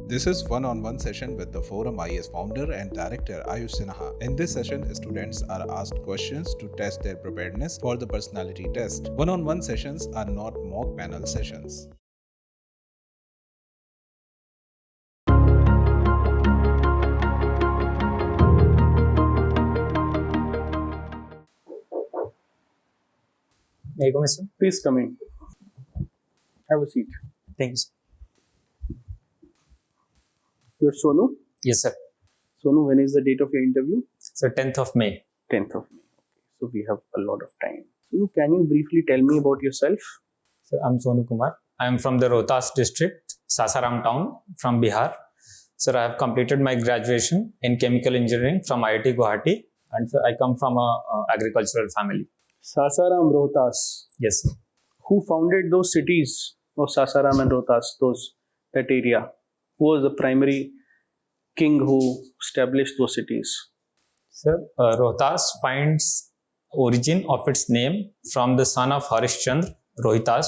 This is one-on-one session with the Forum IAS founder and director Ayush Sinha. In this session, students are asked questions to test their preparedness for the personality test. One-on-one sessions are not mock panel sessions. May I come in, sir? Please come in. Have a seat. Thank you, sir. You're Sonu? Yes, sir. Sonu, when is the date of your interview? So 10th of May. 10th of May. Okay. So we have a lot of time. Sonu, can you briefly tell me about yourself? Sir, I'm Sonu Kumar. I am from the Rohtas district, Sasaram town, from Bihar. Sir, I have completed my graduation in chemical engineering from IIT Guwahati, and sir, I come from a agricultural family. Sasaram, Rohtas. Yes, sir. Who founded those cities of Sasaram and Rohtas, that area? Who was the primary king who established those cities? Sir, Rohtas finds origin of its name from the son of Harishchandra, Rohitas,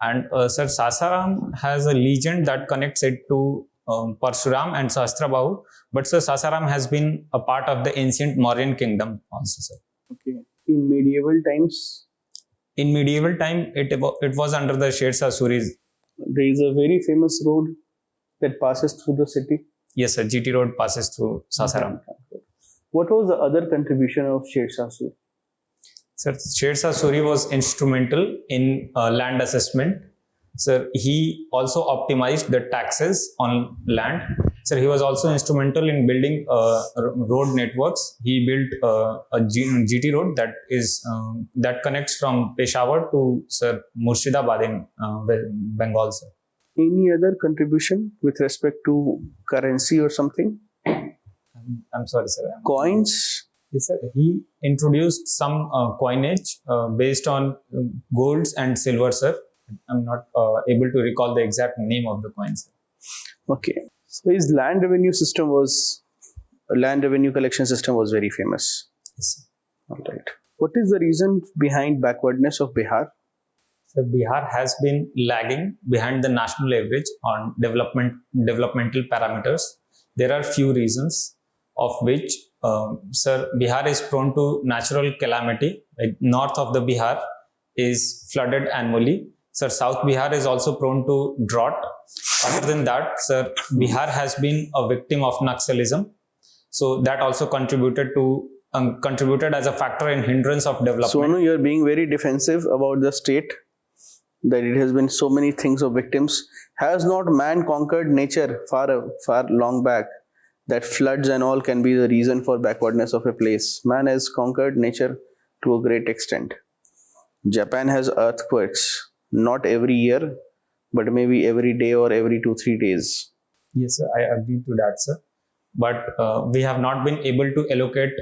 and sir, Sasaram has a legend that connects it to Parshuram and Sahasrabahu, but sir, Sasaram has been a part of the ancient Mauryan kingdom also, sir. Okay. In medieval times, In medieval time, it was under the Shershah Suris. there is a very famous road that passes through the city. Yes, sir. GT road passes through Sasaram. What was the other contribution of Shershah Suri? Sir, Shershah Suri was instrumental in land assessment. Sir, he also optimized the taxes on land. Sir, he was also instrumental in building road networks. He built a GT road that connects from Peshawar to Sir Murshidabad in Bengal, sir. Any other contribution with respect to currency or something? I'm sorry, sir. Coins? Yes, sir. He introduced some coinage based on golds and silver, sir. I'm not able to recall the exact name of the coin, sir. Okay. So his land revenue collection system was very famous. Yes, sir. All right. What is the reason behind backwardness of Bihar? So Bihar has been lagging behind the national average on developmental parameters. There are few reasons, of which, sir, Bihar is prone to natural calamity. Like north of the Bihar is flooded annually. Sir, South Bihar is also prone to drought. Other than that, sir, Bihar has been a victim of Naxalism. So that also contributed as a factor in hindrance of development. Sonu, you're being very defensive about the state, that it has been so many things of victims. Has not man conquered nature far long back, that floods and all can be the reason for backwardness of a place? Man has conquered nature to a great extent. Japan has earthquakes, not every year, but maybe every day or every 2-3 days. Yes, sir, I agree to that, sir. But we have not been able to allocate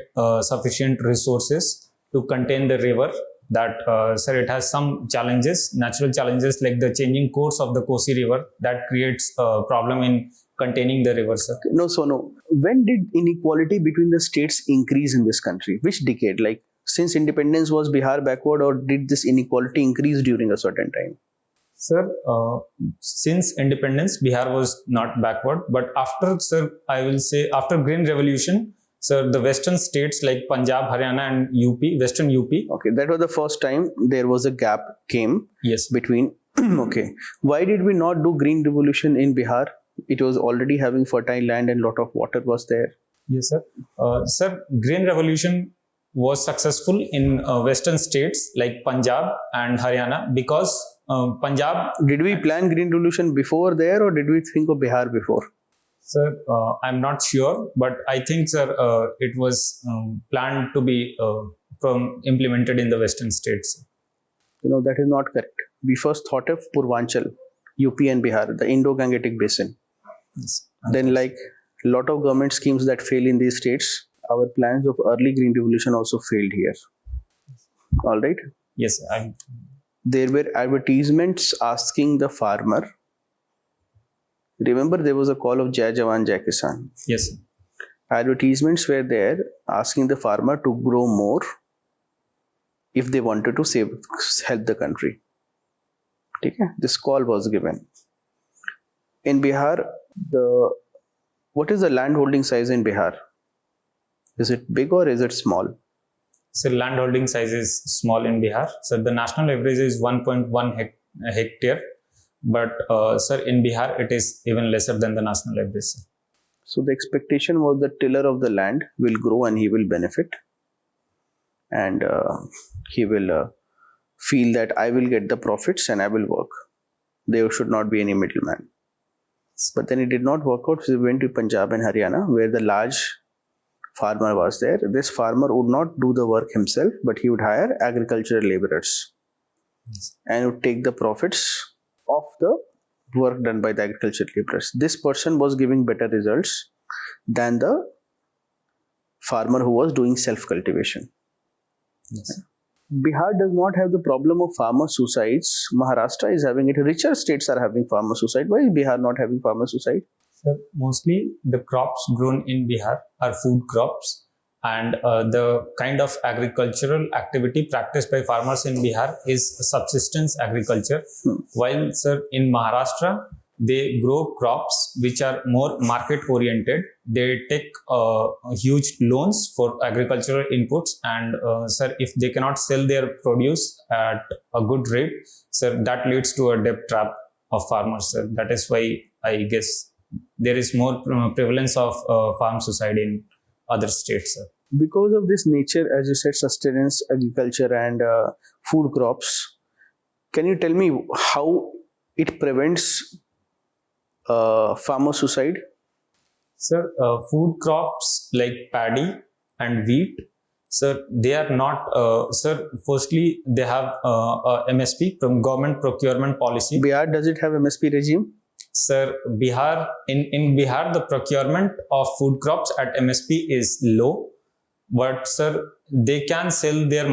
sufficient resources to contain the river. That, sir, it has some challenges, natural challenges, like the changing course of the Kosi River that creates a problem in containing the river, sir. No, Sonu, when did inequality between the states increase in this country? Which decade? Like since independence, was Bihar backward, or did this inequality increase during a certain time? Sir, since independence, Bihar was not backward, but after, sir, I will say after Green Revolution, sir, the western states like Punjab, Haryana and UP, western UP. Okay, that was the first time there was a gap came. Yes. Between. Okay. Why did we not do Green Revolution in Bihar? It was already having fertile land and lot of water was there. Yes, sir. Sir, Green Revolution was successful in western states like Punjab and Haryana because Punjab. Did we plan Green Revolution before there, or did we think of Bihar before? Sir, I'm not sure, but I think, sir, it was planned to be implemented in the western states. That is not correct. We first thought of Purvanchal, UP and Bihar, the Indo-Gangetic Basin. Yes. Then, like a lot of government schemes that fail in these states, our plans of early Green Revolution also failed here. All right. Yes. There were advertisements asking the farmer. Remember, there was a call of Jai Jawan, Jai Kisan. Yes. Advertisements were there asking the farmer to grow more if they wanted to help the country. Okay? This call was given. In Bihar, What is the land holding size in Bihar? Is it big or is it small? So land holding size is small in Bihar. So the national average is 1.1 hectare. But sir, in Bihar, it is even lesser than the national average. Sir. So the expectation was the tiller of the land will grow and he will benefit. And he will feel that I will get the profits and I will work. There should not be any middleman. But then it did not work out. So we went to Punjab and Haryana where the large farmer was there. This farmer would not do the work himself, but he would hire agricultural laborers and would take the profits of the work done by the agricultural laborers. This person was giving better results than the farmer who was doing self-cultivation. Yes. Bihar does not have the problem of farmer suicides. Maharashtra is having it. Richer states are having farmer suicide. Why is Bihar not having farmer suicide? Sir, mostly the crops grown in Bihar are food crops, and the kind of agricultural activity practiced by farmers in Bihar is subsistence agriculture. While, sir, in Maharashtra, they grow crops which are more market oriented. They take huge loans for agricultural inputs, and sir, if they cannot sell their produce at a good rate, sir, that leads to a debt trap of farmers, sir. That is why I guess there is more prevalence of farm suicide in other states, sir. Because of this nature, as you said, sustenance, agriculture and food crops, can you tell me how it prevents farmer suicide? Sir, food crops like paddy and wheat, sir, they are not, sir, firstly, they have MSP, from government procurement policy. Bihar, does it have MSP regime? Sir, Bihar, in Bihar, the procurement of food crops at MSP is low. But sir, they can sell their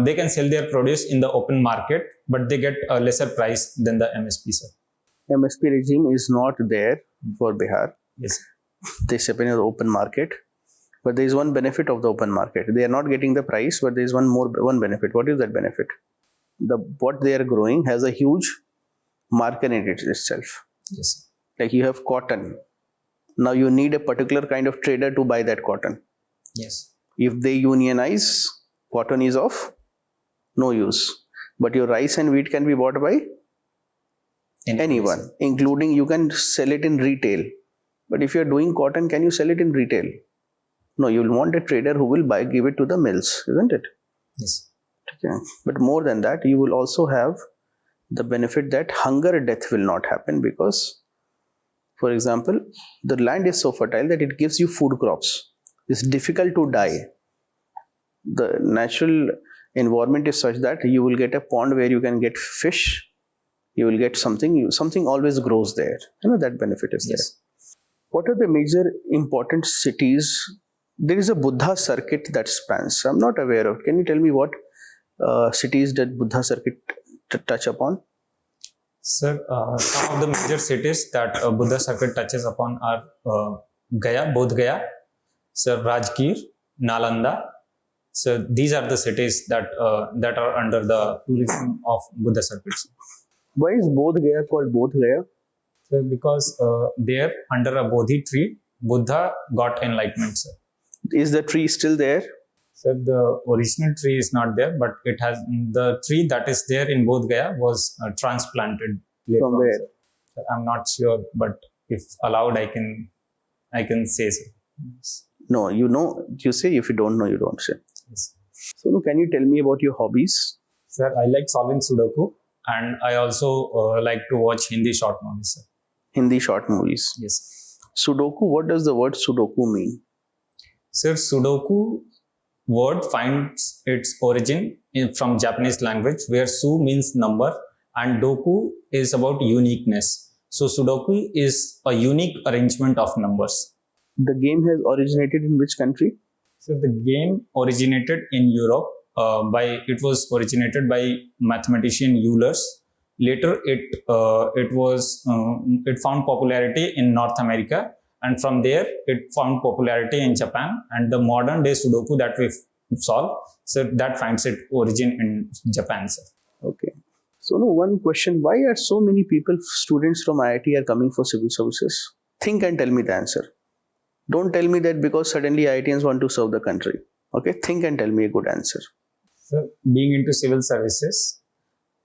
they can sell their produce in the open market, but they get a lesser price than the MSP, sir. MSP regime is not there for Bihar. Yes. They step in the open market, but there is one benefit of the open market. They are not getting the price, but there is one benefit. What is that benefit? What they are growing has a huge market in itself. Yes. Like you have cotton. Now you need a particular kind of trader to buy that cotton. Yes. If they unionize, cotton is of no use. But your rice and wheat can be bought by anyone, including you can sell it in retail. But if you are doing cotton, can you sell it in retail? No, you will want a trader who will give it to the mills, isn't it? Yes. Okay. But more than that, you will also have the benefit that hunger death will not happen because, for example, the land is so fertile that it gives you food crops. It's difficult to die. The natural environment is such that you will get a pond where you can get fish. You will get something always grows there. That benefit is there. What are the major important cities? There is a Buddha circuit that spans. I'm not aware of. Can you tell me what cities that Buddha circuit touch upon? Sir, some of the major cities that Buddha circuit touches upon are Gaya, Bodh Gaya, sir, Rajgir, Nalanda. So these are the cities that are under the tourism of Buddha circuits. Why is Bodh Gaya called Bodh Gaya? So because there under a Bodhi tree, Buddha got enlightenment, sir. Is the tree still there? Sir, the original tree is not there, but it has the tree that is there in Bodh Gaya was transplanted. From where? Sir, I'm not sure, but if allowed, I can say so. Yes. No, you say. If you don't know, you don't say. Yes. So, can you tell me about your hobbies? Sir, I like solving Sudoku, and I also like to watch Hindi short movies, sir. Hindi short movies. Yes. Sudoku, what does the word Sudoku mean? Sir, Sudoku word finds its origin from Japanese language, where Su means number and Doku is about uniqueness. So Sudoku is a unique arrangement of numbers. The game has originated in which country? So the game originated in Europe. It was originated by mathematician Euler's. Later, it found popularity in North America, and from there it found popularity in Japan. And the modern day Sudoku that we solve, so that finds its origin in Japan, sir. Okay. So, no, one question, why are so many people, students from IIT are coming for civil services? Think and tell me the answer. Don't tell me that because suddenly IITians want to serve the country. Okay, think and tell me a good answer. So being into civil services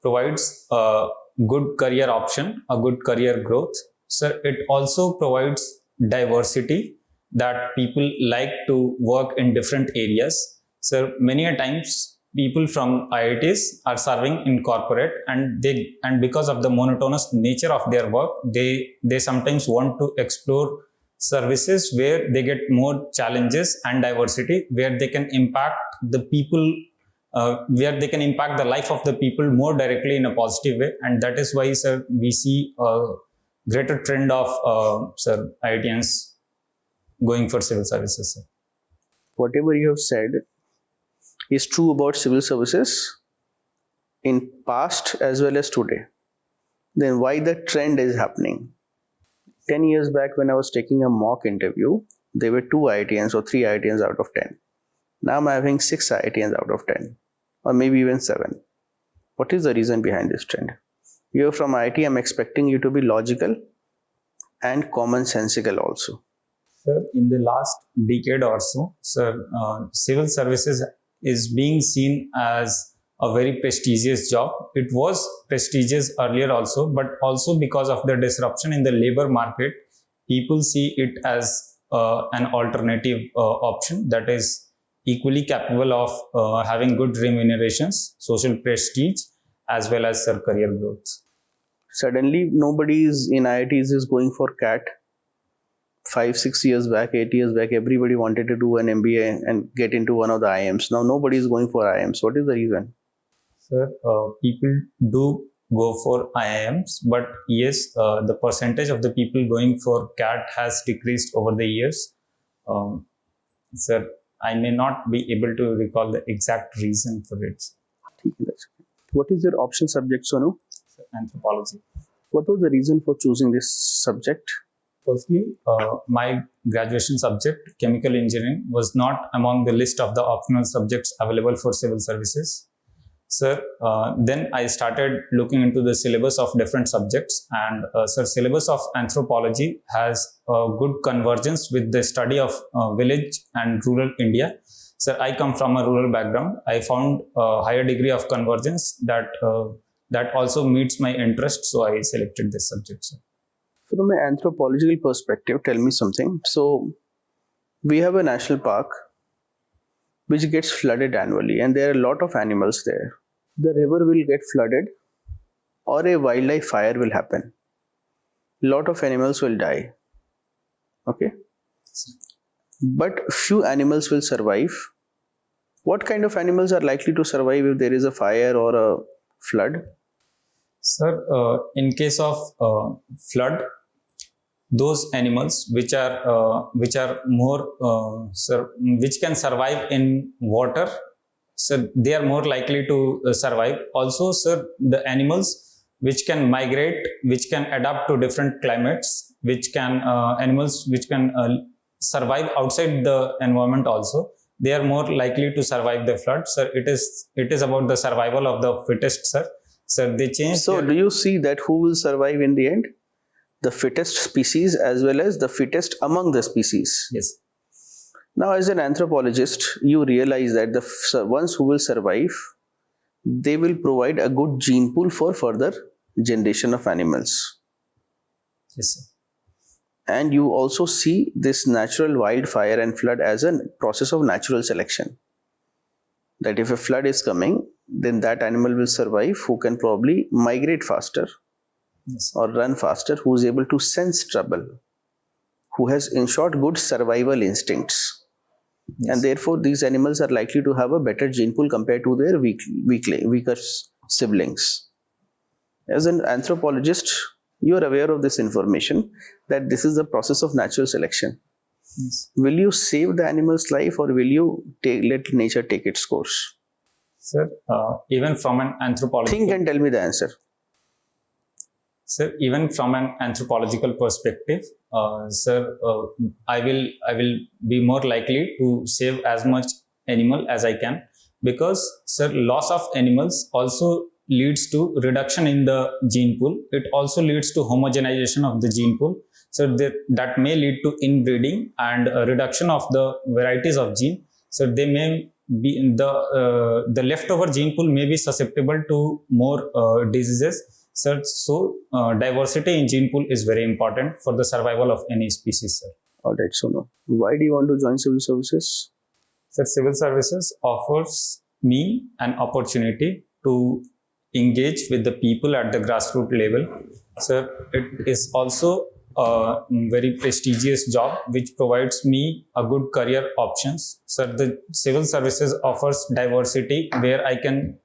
provides a good career option, a good career growth. So it also provides diversity, that people like to work in different areas. So many a times people from IITs are serving in corporate, and because of the monotonous nature of their work, they sometimes want to explore services where they get more challenges and diversity, where they can impact the people, where they can impact the life of the people more directly in a positive way. And that is why, sir, we see a greater trend of IITians going for civil services, sir. Whatever you have said is true about civil services in past as well as today. Then why the trend is happening? 10 years back when I was taking a mock interview, there were 2 IITians or 3 IITians out of 10. Now I'm having 6 IITians out of 10, or maybe even 7. What is the reason behind this trend? You're from IIT, I'm expecting you to be logical and commonsensical also. Sir, in the last decade or so, sir, civil services is being seen as a very prestigious job. It was prestigious earlier also, but also because of the disruption in the labor market, people see it as an alternative option that is equally capable of having good remunerations, social prestige, as well as career growth. Suddenly, nobody is in IITs is going for CAT. 5-6 years back, 8 years back, everybody wanted to do an MBA and get into one of the IIMs. Now nobody is going for IIMs. What is the reason? Sir, people do go for IIMs, but yes, the percentage of the people going for CAT has decreased over the years. Sir, I may not be able to recall the exact reason for it. What is your option subject, Sonu? Anthropology. What was the reason for choosing this subject? Firstly, my graduation subject, chemical engineering, was not among the list of the optional subjects available for civil services. Sir, then I started looking into the syllabus of different subjects, and sir, syllabus of anthropology has a good convergence with the study of village and rural India. Sir, I come from a rural background. I found a higher degree of convergence that also meets my interest, so I selected this subject, sir. From an anthropological perspective, tell me something. So, we have a national park which gets flooded annually, and there are a lot of animals there. The river will get flooded, or a wildlife fire will happen. A lot of animals will die. Okay? But few animals will survive. What kind of animals are likely to survive if there is a fire or a flood? Sir, in case of flood, those animals which are more which can survive in water, so they are more likely to survive. Also, sir, the animals which can migrate, which can adapt to different climates, which can animals which can survive outside the environment also, they are more likely to survive the flood. Sir, it is about the survival of the fittest, sir. Sir, they change. So, do you see that who will survive in the end? The fittest species as well as the fittest among the species. Yes. Now, as an anthropologist, you realize that the ones who will survive, they will provide a good gene pool for further generation of animals. Yes, sir. And you also see this natural wildfire and flood as a process of natural selection. That if a flood is coming, then that animal will survive who can probably migrate faster. Yes. Or run faster, who is able to sense trouble, who has in short good survival instincts. Yes. And therefore these animals are likely to have a better gene pool compared to their weaker siblings. As an anthropologist, you are aware of this information, that this is the process of natural selection. Yes. Will you save the animal's life, or will you let nature take its course? Sir, even from an anthropological... Think and tell me the answer. Sir, even from an anthropological perspective, sir, I will be more likely to save as much animal as I can, because, sir, loss of animals also leads to reduction in the gene pool. It also leads to homogenization of the gene pool. So that may lead to inbreeding and a reduction of the varieties of gene. So they may be the leftover gene pool may be susceptible to more diseases. So diversity in gene pool is very important for the survival of any species, sir. All right, Sonu. Why do you want to join civil services? Sir, civil services offers me an opportunity to engage with the people at the grassroots level. Sir, it is also a very prestigious job which provides me a good career options. Sir, the civil services offers diversity where I can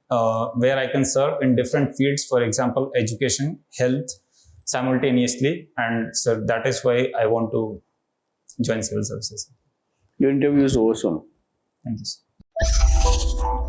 serve in different fields, for example, education, health, simultaneously. And sir, that is why I want to join civil services. Your interview is over, Sonu. Thank you, sir.